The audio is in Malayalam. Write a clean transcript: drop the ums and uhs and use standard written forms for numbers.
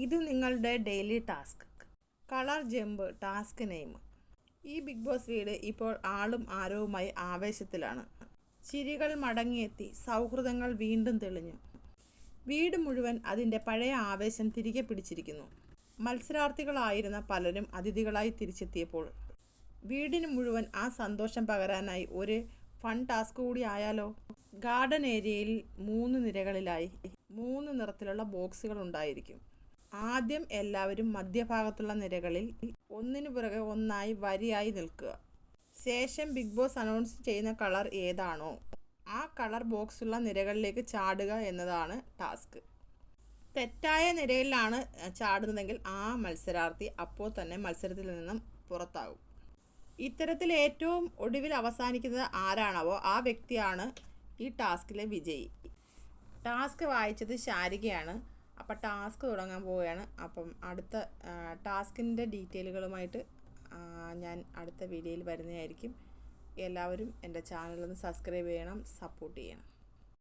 ഇത് നിങ്ങളുടെ daily task. Colour jump task name. ഈ ബിഗ് ബോസ് വീട് ഇപ്പോൾ ആളും ആരവുമായി ആവേശത്തിലാണ്. ചിരികൾ മടങ്ങിയെത്തി, സൗഹൃദങ്ങൾ വീണ്ടും തെളിഞ്ഞു. വീട് മുഴുവൻ അതിൻ്റെ പഴയ ആവേശം തിരികെ പിടിച്ചിരിക്കുന്നു. മത്സരാർത്ഥികളായിരുന്ന പലരും അതിഥികളായി തിരിച്ചെത്തിയപ്പോൾ വീടിന് മുഴുവൻ ആ സന്തോഷം പകരാനായി ഒരു ഫൺ ടാസ്ക് കൂടി ആയാലോ? ഗാർഡൻ ഏരിയയിൽ 3 നിരകളിലായി 3 നിറത്തിലുള്ള ബോക്സുകൾ ഉണ്ടായിരിക്കും. ആദ്യം എല്ലാവരും മധ്യഭാഗത്തുള്ള നിരകളിൽ ഒന്നിനു പുറകെ ഒന്നായി വരിയായി നിൽക്കുക. ശേഷം ബിഗ് ബോസ് അനൗൺസ് ചെയ്യുന്ന കളർ ഏതാണോ ആ കളർ ബോക്സുള്ള നിരകളിലേക്ക് ചാടുക എന്നതാണ് ടാസ്ക്. തെറ്റായ നിരയിലാണ് ചാടുന്നതെങ്കിൽ ആ മത്സരാർത്ഥി അപ്പോൾ തന്നെ മത്സരത്തിൽ നിന്നും പുറത്താകും. ഇത്തരത്തിൽ ഏറ്റവും ഒടുവിൽ അവസാനിക്കുന്നത് ആരാണാവോ ആ വ്യക്തിയാണ് ഈ ടാസ്കിലെ വിജയി. ടാസ്ക് വായിച്ചത് ശാരികയാണ്. അപ്പോൾ ടാസ്ക് തുടങ്ങാൻ പോവുകയാണ്. അപ്പം അടുത്ത ടാസ്കിൻ്റെ ഡീറ്റെയിലുകളുമായിട്ട് ഞാൻ അടുത്ത വീഡിയോയിൽ വരുന്നതായിരിക്കും. എല്ലാവരും എൻ്റെ ചാനലൊന്ന് സബ്സ്ക്രൈബ് ചെയ്യണം, സപ്പോർട്ട് ചെയ്യണം.